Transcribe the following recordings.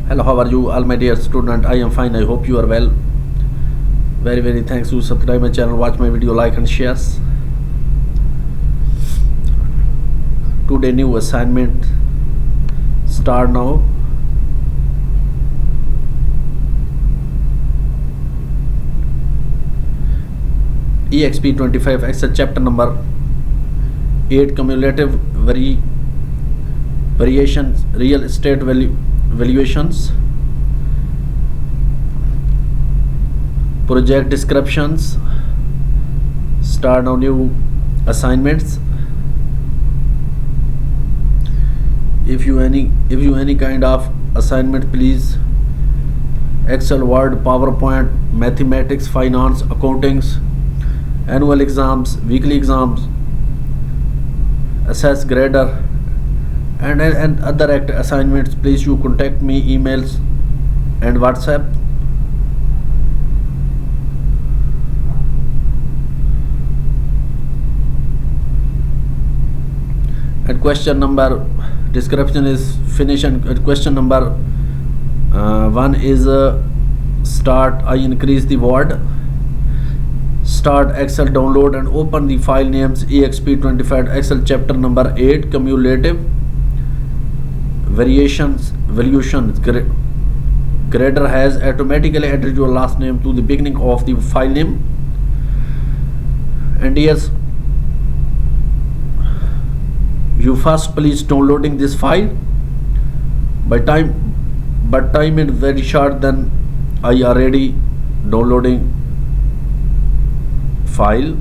Hello, how are you all my dear student? I am fine. I hope you are well. Very thanks to subscribe my channel, watch my video, like and shares. Today new assignment start now. EXP 25 Excel chapter number 8 cumulative variations real estate valuations, project descriptions. Start now new assignments. If you any kind of assignment, please Excel, Word, PowerPoint, mathematics, finance, accountings, annual exams, weekly exams, assess grader and other assignments, please you contact me emails and WhatsApp. And question number description is finished, and question number 1 is start. I increase the word. Start Excel, download and open the file names EXP 25 Excel chapter number 8 cumulative valuations. Grader has automatically added your last name to the beginning of the file name. And yes, you first please downloading this file. But time is very short, then I already downloading file.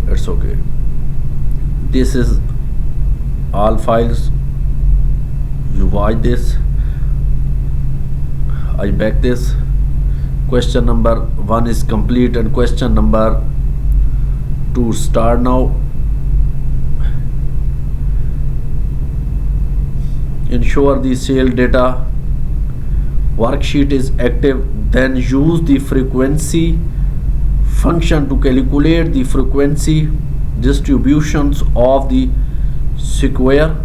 It's okay. This is all files. You watch this. I back this. Question number 1 is complete, and question number 2 start now. Ensure the sale data worksheet is active, then use the frequency function to calculate the frequency distributions of the square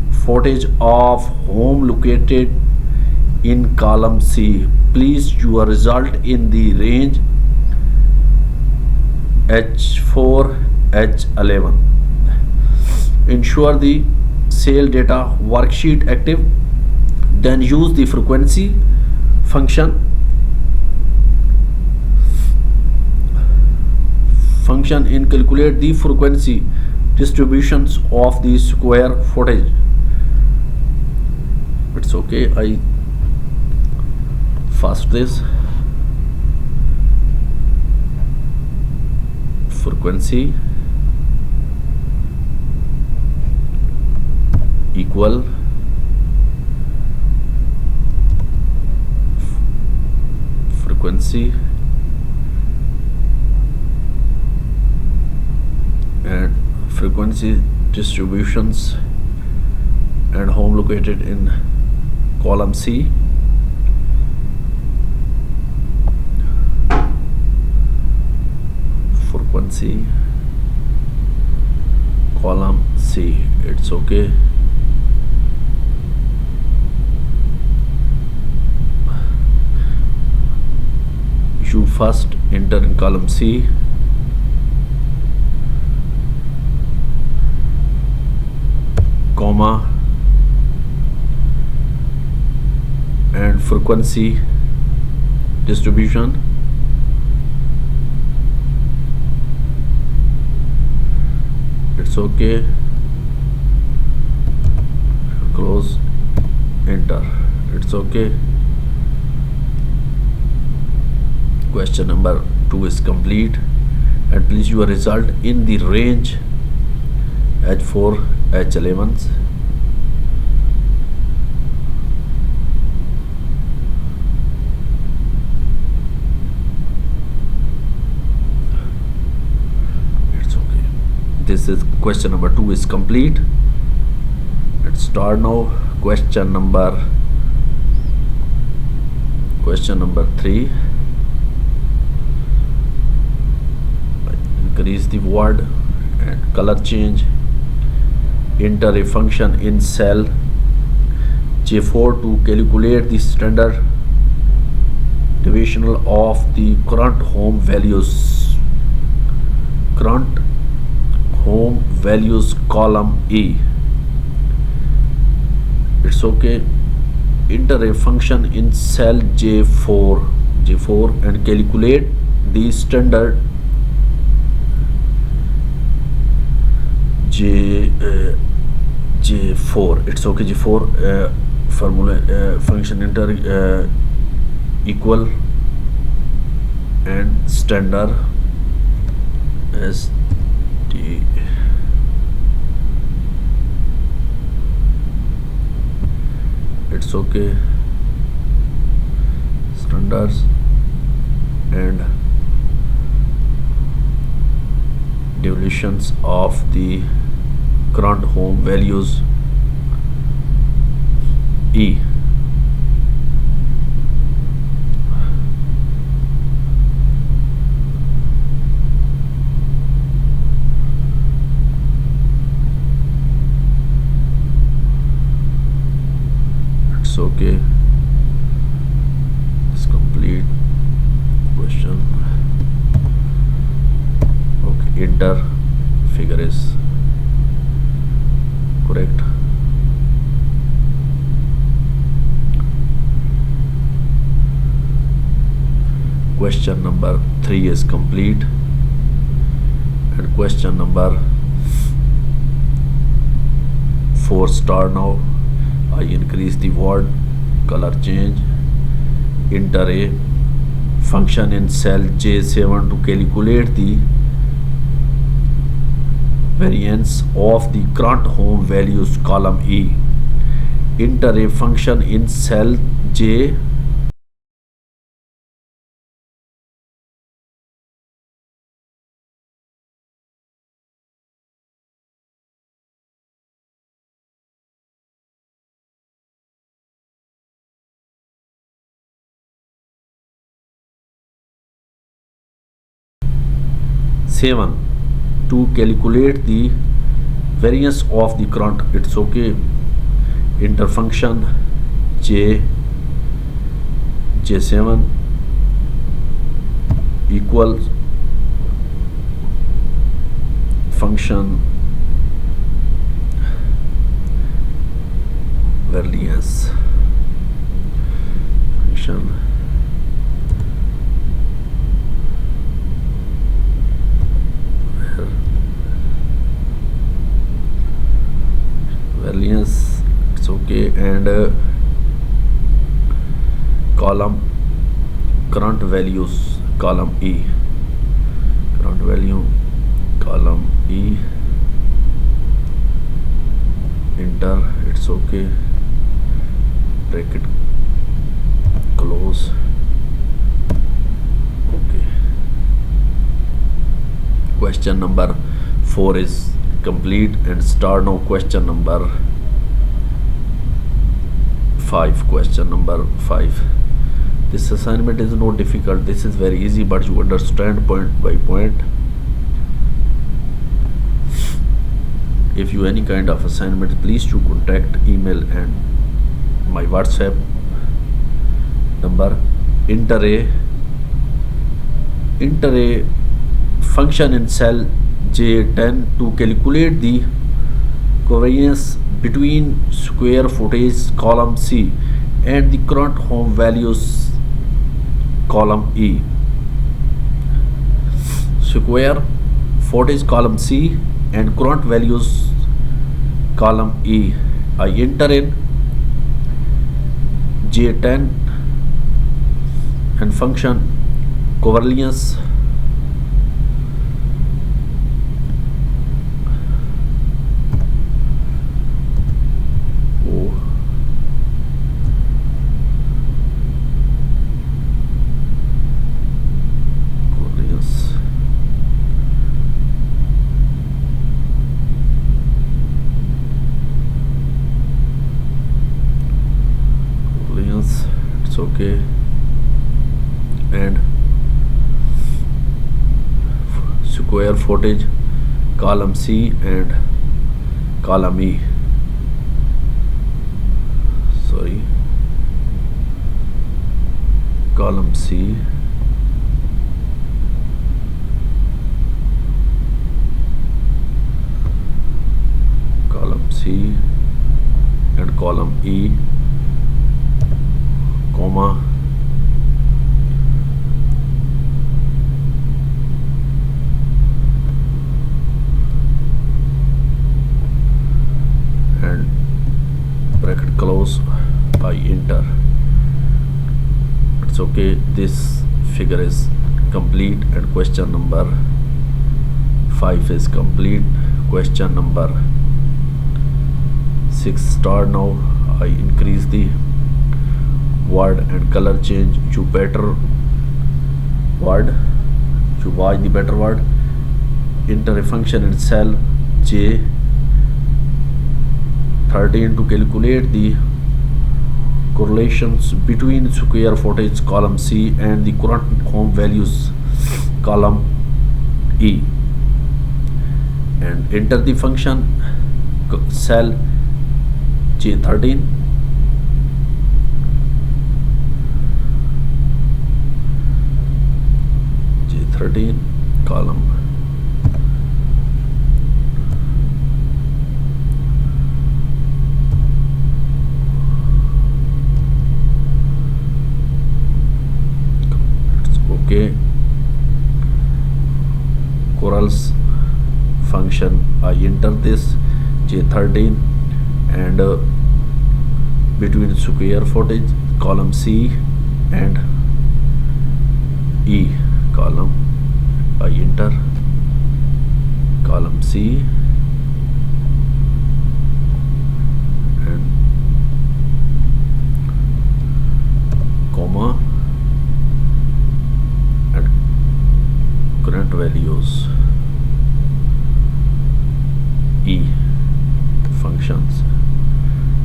footage of home located in column C. Please your result in the range H4 H11. Ensure the sale data worksheet active, then use the frequency function in calculate the frequency distributions of the square footage. It's okay. I fast this. Frequency equal frequency and frequency distributions and home located in column C. Frequency column C. It's okay. You first enter in column C, comma, and frequency distribution. It's okay. Close, enter. It's okay. Question number 2 is complete, and please your result in the range H4 H11. It's okay. This is question number 2 is complete. Let's start now. Question number 3. Increase the word and color change enter a function in cell J4 to calculate the standard deviation of the current home values column E. It's okay. Enter a function in cell J4 and calculate the standard J4. It's okay. J4 formula function enter equal and standard as the it's okay. Standards and deviations of the current home values E. It's okay. It's complete question. Okay, enter figure is correct. Question number 3 is complete, and question number 4 start now. I increase the word color change. Enter a function in cell J7 to calculate the variance of the current home values column E. Enter a function in cell J seven to calculate the variance of the current. It's okay. Enter function J7 equals function variance function variance. It's okay. And column current values column E. Current value column E. Enter. It's okay. Bracket close. Okay. Question number 4 is complete, and start now question number 5. Question number 5. This assignment is not difficult. This is very easy, but you understand point by point. If you any kind of assignment, please to contact email and my WhatsApp number. Enter a function in cell J10 to calculate the covariance between square footage column C and the current home values column E. Square footage column C and current values column E. I enter in J10 and function covariance it's okay. And square footage column C and column E, sorry, column C, column C and column E, comma, and bracket close, I enter. It's okay, this figure is complete and question number 5 is complete. Question number 6 start now. I increase the word and color change to better word, to watch the better word. Enter a function in cell J13 to calculate the correlations between square footage column C and the current home values column E, and enter the function cell J13 column okay. Corals function, I enter this J13 and between square footage column C and E column, I enter column C and comma and current values E functions.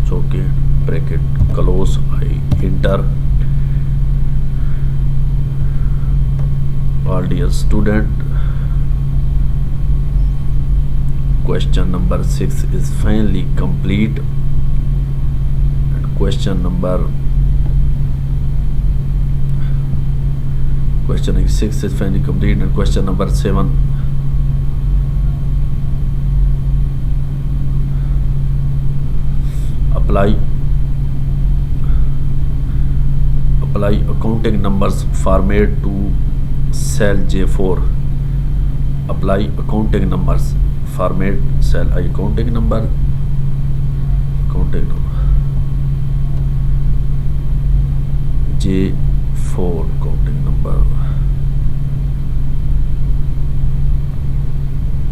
It's okay, bracket close, I enter. All dear student, question number 6 is finally complete, and question 6 is finally complete, and question number 7 apply accounting numbers format to cell J4. Apply accounting numbers format cell accounting number J4 accounting number.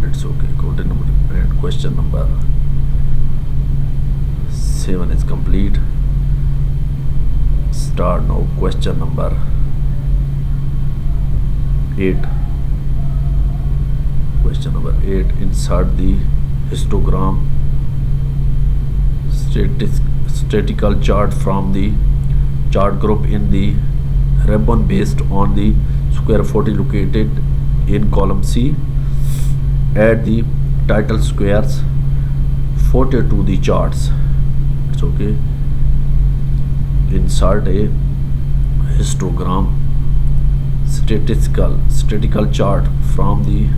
It's okay, accounting number, and question number 7 is complete. Start now. Question number 8. Question number 8. Insert the histogram statistical chart from the chart group in the ribbon based on the square footage located in column C. Add the title squares footage to the charts. It's okay. Insert a histogram statistical chart from the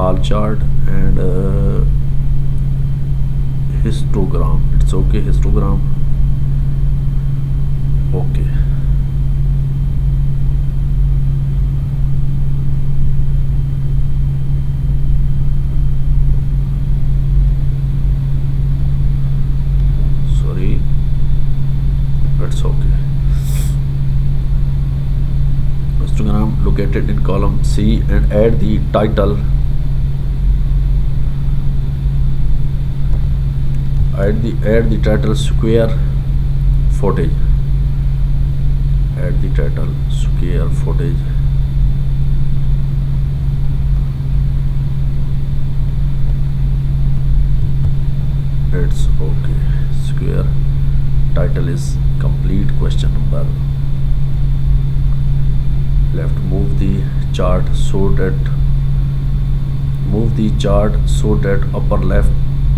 all chart and histogram. It's okay, histogram. Okay. Sorry, that's okay. Histogram located in column C, and add the title. Add the title square footage. Add the title square footage. It's okay. Square title is complete. Question number left. Move the chart so that upper left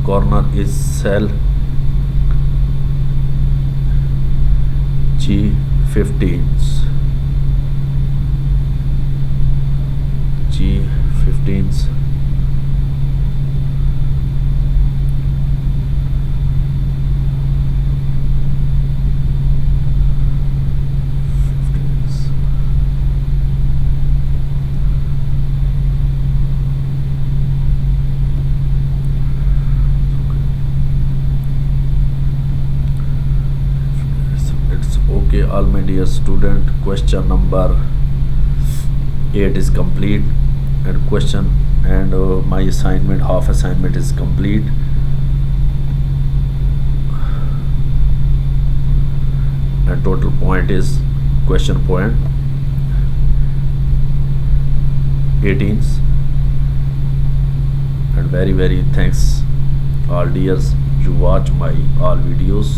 corner is cell G15's. G15's. Okay, all my dear student, question number 8 is complete, and question and my assignment, half assignment is complete. And total point is question point 18. And very thanks all dears, you watch my all videos.